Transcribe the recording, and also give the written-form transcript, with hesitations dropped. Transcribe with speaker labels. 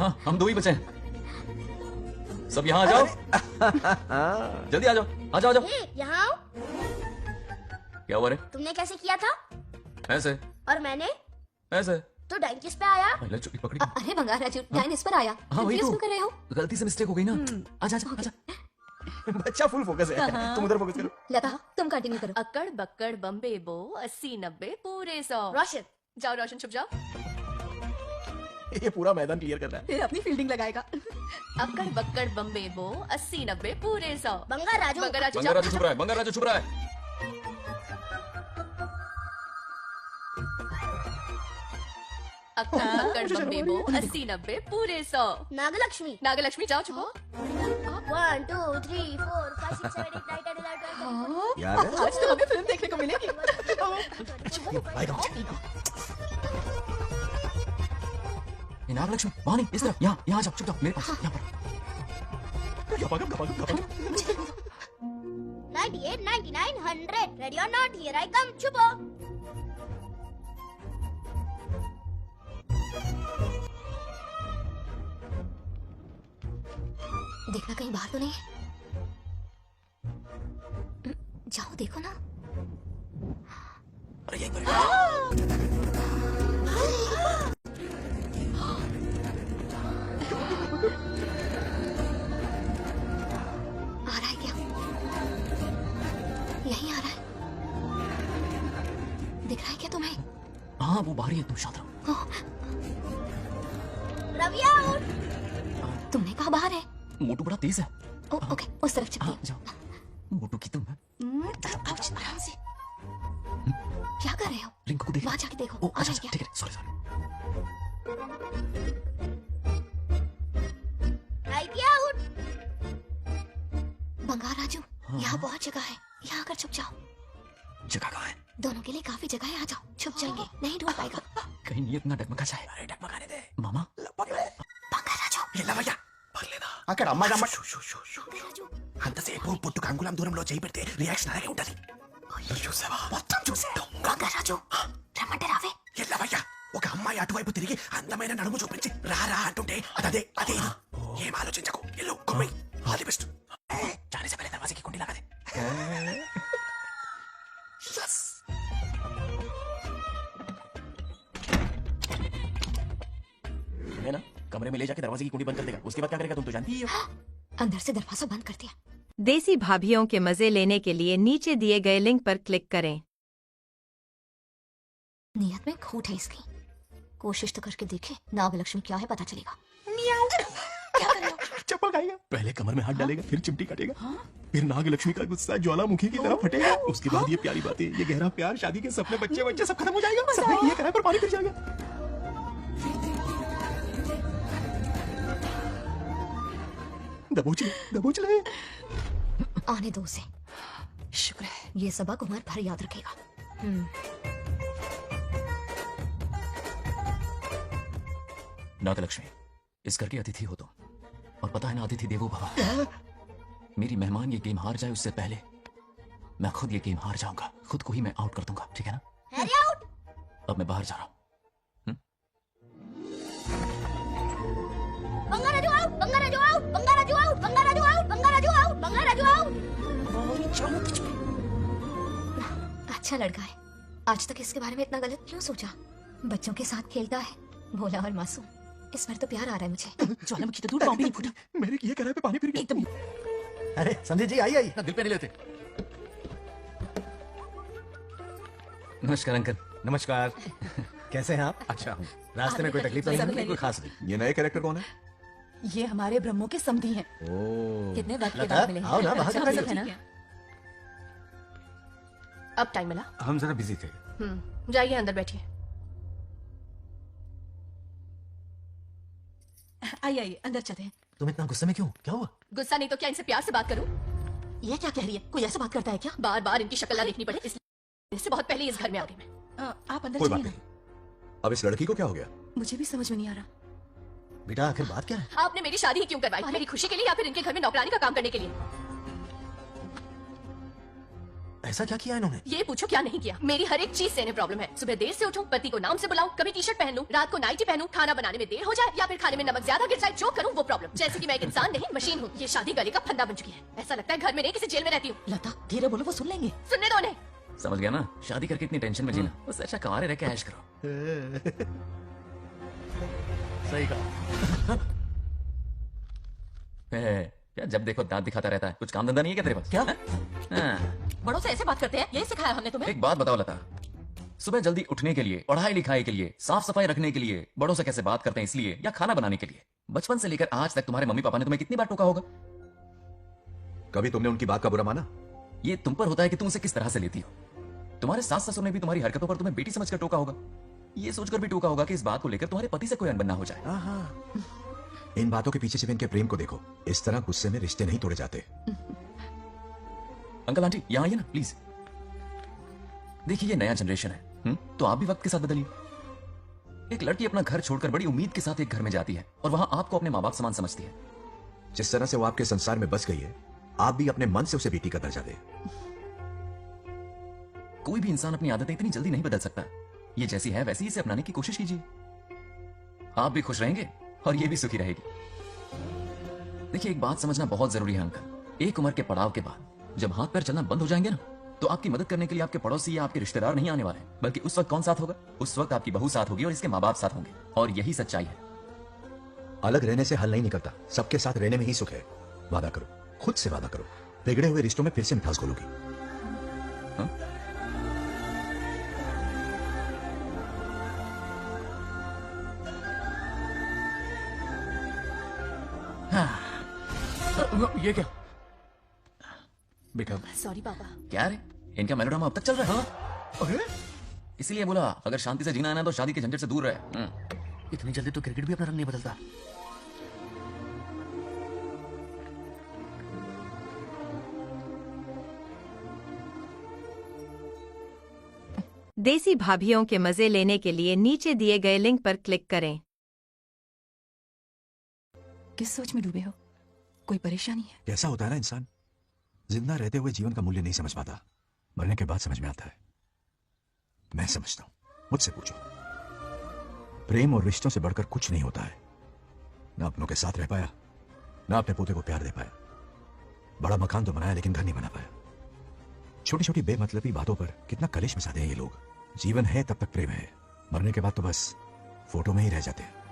Speaker 1: हाँ हम दो ही बचे हैं। सब यहाँ आ जाओ। जल्दी आ जाओ, आ जाओ, आ जाओ।
Speaker 2: यहाँ आओ।
Speaker 1: क्या हुआ रे?
Speaker 2: तुमने कैसे किया था?
Speaker 1: ऐसे।
Speaker 2: और मैंने?
Speaker 1: ऐसे।
Speaker 2: तो डाइन किस पे आया?
Speaker 1: पहले चुप्पी पकड़ी।
Speaker 3: अरे बंगार राजू, डाइन इस पर आया।
Speaker 1: हाँ वही तो।
Speaker 3: कर रहे हो?
Speaker 1: गलती से मिस्टेक हो गई ना। आजा आजा आजा।
Speaker 4: बच्चा फुल फोकस है। तुम उधर फोकस करो।
Speaker 3: लता तुम कंटिन्यू करो।
Speaker 5: अक्कड़ बक्कड़ बम्बे बो 80-90 पूरे 100।
Speaker 2: रोशन
Speaker 5: जाओ रोशन छुप जाओ।
Speaker 4: ये पूरा मैदान क्लियर कर रहा है।
Speaker 3: फिर अपनी फील्डिंग लगाएगा।
Speaker 5: अक्कड़ बक्कड़ बम्बे बो 80-90 पूरे 100।
Speaker 2: बंगार राजू।
Speaker 5: बंगार राजू
Speaker 1: बंगार राजू छुप रहा है, बंगार राजू छुप रहा है।
Speaker 5: अक्कड़ बक्कड़ बम्बे बो 80-90 पूरे 100।
Speaker 2: नागलक्ष्मी।
Speaker 5: नागलक्ष्मी जाओ छुपो।
Speaker 2: 1 2 3 4 5 6 7 8 9 10 11 12
Speaker 4: याद है?
Speaker 3: आज तो हमें फिल्म देखने को मिलेगी।
Speaker 1: ये नागलक्ष्मी वहाँ नहीं, इस तरफ। यहाँ यहाँ आ जाओ, छुप जाओ मेरे पास। यहाँ पर।
Speaker 2: 98 99 100 ready or not here I come छुपो।
Speaker 3: देखना कहीं बाहर तो नहीं है। जाओ देखो ना।
Speaker 1: अरे यहीं पर।
Speaker 3: आ रहा है क्या? यहीं आ रहा है। दिख रहा है क्या तुम्हें?
Speaker 1: हाँ वो बाहर ही है, तुम शांत रहो।
Speaker 2: रवि आउट।
Speaker 3: तुमने कहा बाहर है?
Speaker 1: मोटू बड़ा तेज है।
Speaker 3: ओके उस तरफ चलती
Speaker 1: हाँ जाओ। मोटू की तुम है।
Speaker 3: आराम से। क्या कर रहे हो?
Speaker 1: रिंकू को देख।
Speaker 3: वहाँ जाके देखो।
Speaker 1: ओ
Speaker 3: आ
Speaker 1: अच्छा
Speaker 3: जाए क्या?
Speaker 1: ठीक है, sorry sorry.
Speaker 2: Right out.
Speaker 3: Bangar Raju, यहाँ बहुत जगह है, यहाँ आकर छुप जाओ।
Speaker 1: जगह कहाँ है?
Speaker 3: दोनों के लिए काफी जगह है, आ जाओ। छुप जाएंगे, नहीं ढूंढ पाएगा।
Speaker 1: कहीं नीयत ना डगमगा जाए। अरे डगमगाने दे मामा।
Speaker 3: बंगार राजू,
Speaker 4: ये లవయ్య పర్లేదా అక్కడ అమ్మ అమ్మ అంతసేపు పుట్టుకు అంగుళం దూరంలో చేయి పెడితే రియాక్షన్ అలాగే ఉంటది. చూసావా? మొత్తం చూసాడు.
Speaker 3: बंगार राजू, రమ్మంటే రావే.
Speaker 4: ఏ లవయ్య ఒక అమ్మాయి అటువైపు తిరిగి అందమైన నడుము చూపించి రా రా అంటుంటే అదే అదే ఇది. ఏం ఆలోచించకు. ఎల్లు కొమ్మి. All the best.
Speaker 1: जाने से पहले दरवाजे की कुंडी लगा दे।
Speaker 4: यस.
Speaker 1: है ना, कमरे में ले जाके दरवाजे की कुंडी बंद कर देगा। उसके बाद क्या करेगा तुम तो जानती ही हो।
Speaker 3: अंदर से दरवाजा बंद कर दिया।
Speaker 6: देसी भाभीियों के मजे लेने के लिए नीचे दिए गए लिंक पर क्लिक करें।
Speaker 3: नियत में खोट है इसकी। कोशिश तो करके देखे, नागलक्ष्मी क्या है पता चलेगा। क्या कर रहे हो?
Speaker 4: चप्पल खाएगा. पहले कमर में हाथ डालेगा, फिर चिमटी काटेगा. फिर नागलक्ष्मी का गुस्सा ज्वालामुखी की तरह फटेगा. उसके बाद ये प्यारी बातें, ये गहरा प्यार, शादी के सपने, बच्चे बच्चे सब खत्म हो जाएगा. सबने ये करा पर पानी फिर जाएगा. दबोच ले.
Speaker 3: आने दो उसे। शुक्र है, ये सबक उम्र भर याद रखेगा।
Speaker 1: नागलक्ष्मी, इस घर की अतिथि हो तुम, और पता है ना, अतिथि देवो भव। मेरी मेहमान ये गेम हार जाए उससे पहले मैं खुद ये गेम हार जाऊंगा। खुद को ही मैं आउट कर दूंगा, ठीक है ना?
Speaker 2: Harry out.
Speaker 1: अब मैं बाहर जा रहा हूँ।
Speaker 2: Bangar Raju out. Bangar Raju out. Bangar Raju out. Bangar Raju out. Bangar Raju out. Bangar Raju out.
Speaker 3: अच्छा लड़का है। आज तक इसके बारे में इतना गलत क्यों सोचा? बच्चों के साथ खेलता है, भोला और मासूम। इस पर तो प्यार आ रहा है मुझे।
Speaker 1: ज्वालामुखी तो दूर, भी नहीं फूटा।
Speaker 4: मेरे किए करा पे पानी फिर गया.
Speaker 1: एकदम
Speaker 4: अरे संजय जी आई
Speaker 1: ना, दिल पे नहीं लेते। नमस्कार अंकल।
Speaker 7: नमस्कार. कैसे हैं आप?
Speaker 4: अच्छा हूँ.
Speaker 7: रास्ते में कोई तकलीफ तो नहीं? कोई खास नहीं.
Speaker 4: ये नए कैरेक्टर कौन है?
Speaker 5: ये हमारे ब्रह्मों के समधी हैं।
Speaker 7: ओह,
Speaker 5: कितने वक्त के
Speaker 7: लता,
Speaker 5: बाद मिले हैं।
Speaker 7: आओ ना, बाहर
Speaker 5: अच्छा,
Speaker 7: बैठो.
Speaker 5: पसंद है ना? अब टाइम मिला।
Speaker 7: हम जरा बिजी थे.
Speaker 5: जाइए अंदर बैठिए।
Speaker 3: आइए आइए, अंदर चलते हैं।
Speaker 1: तुम इतना गुस्से में क्यों? क्या हुआ?
Speaker 5: गुस्सा नहीं तो क्या इनसे प्यार से बात करूं?
Speaker 3: ये क्या कह रही है? कोई ऐसा बात करता है क्या?
Speaker 5: बार बार इनकी शक्ल ना देखनी पड़े, इसलिए इससे बहुत पहले इस घर में आ गई मैं।
Speaker 3: आप अंदर
Speaker 4: कोई बात
Speaker 3: चलिए
Speaker 4: नहीं. अब इस लड़की को क्या हो गया?
Speaker 3: ना। मुझे भी समझ में नहीं आ रहा।
Speaker 7: बेटा आखिर बात क्या है?
Speaker 5: आपने मेरी शादी ही क्यों करवाई? मेरी खुशी के लिए या फिर इनके घर में नौकरानी का काम करने के लिए?
Speaker 7: ऐसा क्या किया इन्होंने?
Speaker 5: ये पूछो क्या नहीं किया। मेरी हर एक चीज से इन्हें प्रॉब्लम है। सुबह देर से उठूं, पति को नाम से बुलाऊं, कभी टी शर्ट पहन लूं, रात को नाइटी पहनूं, खाना बनाने में देर हो जाए या फिर खाने में नमक ज्यादा गिर जाए, जो करूं वो प्रॉब्लम। जैसे कि मैं एक इंसान नहीं मशीन हूँ। ये शादी गले का फंदा बन चुकी है। ऐसा लगता है घर में नहीं किसी जेल में रहती हूँ।
Speaker 8: लता धीरे बोलो, वो सुन लेंगे।
Speaker 5: सुनने दो उन्हें।
Speaker 1: समझ गया ना, शादी करके इतनी टेंशन में जीना, उससे अच्छा कुंवारे रह के ऐश करो।
Speaker 4: सही कहा।
Speaker 1: क्या जब देखो दांत दिखाता रहता है, कुछ काम धंधा नहीं है क्या तेरे पास?
Speaker 8: क्या?
Speaker 1: हाँ।
Speaker 8: बड़ों से ऐसे बात करते हैं, यही सिखाया हमने तुम्हें?
Speaker 1: एक बात बताओ लता, सुबह जल्दी उठने के लिए, पढ़ाई लिखाई के लिए, साफ सफाई रखने के लिए, बड़ों से कैसे बात करते हैं इसलिए, या खाना बनाने के लिए, बचपन से लेकर आज तक तुम्हारे मम्मी पापा ने तुम्हें कितनी बार टोका होगा?
Speaker 7: कभी तुमने उनकी बात का बुरा माना?
Speaker 1: ये तुम पर होता है कि तुम उसे किस तरह से लेती हो। तुम्हारे सास ससुर ने भी तुम्हारी हरकतों पर तुम्हें बेटी समझकर टोका होगा। ये सोचकर भी टोका होगा कि इस बात को लेकर तुम्हारे पति से कोई अनबन ना हो जाए।
Speaker 7: इन बातों के पीछे सिर्फ इनके प्रेम को देखो। इस तरह गुस्से में रिश्ते नहीं तोड़े जाते।
Speaker 1: अंकल आंटी यहाँ आइए ना प्लीज। देखिए ये नया जनरेशन है, तो आप भी वक्त के साथ बदलिए। एक लड़की अपना घर छोड़कर बड़ी उम्मीद के साथ एक घर में जाती है और वहां आपको अपने माँ बाप समान समझती है।
Speaker 7: जिस तरह से वो आपके संसार में बस गई है, आप भी अपने मन से उसे बेटी का दर्जा दे।
Speaker 1: कोई भी इंसान अपनी आदतें इतनी जल्दी नहीं बदल सकता। ये जैसी है वैसी इसे अपनाने की कोशिश कीजिए। आप भी खुश रहेंगे और ये भी सुखी रहेगी। देखिए एक बात समझना बहुत जरूरी है अंकल, एक उम्र के पड़ाव के बाद जब हाथ पैर चलना बंद हो जाएंगे ना, तो आपकी मदद करने के लिए आपके पड़ोसी या आपके रिश्तेदार नहीं आने वाले, बल्कि उस वक्त कौन साथ होगा? उस वक्त आपकी बहू साथ होगी और इसके माँ बाप साथ होंगे। और यही सच्चाई है।
Speaker 7: अलग रहने से हल नहीं निकलता, सबके साथ रहने में ही सुख है। वादा करो, खुद से वादा करो, बिगड़े हुए रिश्तों में फिर से मिठास घोलोगी।
Speaker 1: ये क्या?
Speaker 4: बेटा
Speaker 5: सॉरी पापा।
Speaker 1: क्या रे, इनका मेलोड्रामा अब तक चल रहा है?
Speaker 4: अरे
Speaker 1: इसीलिए बोला अगर शांति से जीना है ना तो शादी के झंझट से दूर रहे।
Speaker 8: इतनी जल्दी तो क्रिकेट भी अपना रंग नहीं बदलता।
Speaker 6: देसी भाभीयों के मजे लेने के लिए नीचे दिए गए लिंक पर क्लिक करें।
Speaker 8: किस सोच में डूबे हो? कोई परेशानी है?
Speaker 7: कैसा होता है ना इंसान, जिंदा रहते हुए जीवन का मूल्य नहीं समझ पाता, मरने के बाद समझ में आता है। मैं समझता हूं, मुझसे पूछो। प्रेम और रिश्तों से बढ़कर कुछ नहीं होता है। ना अपनों के साथ रह पाया, ना अपने पोते को प्यार दे पाया। बड़ा मकान तो बनाया लेकिन घर नहीं बना पाया। छोटी छोटी बेमतलबी बातों पर कितना कलेश मचाते हैं ये लोग। जीवन है तब तक प्रेम है, मरने के बाद तो बस फोटो में ही रह जाते हैं।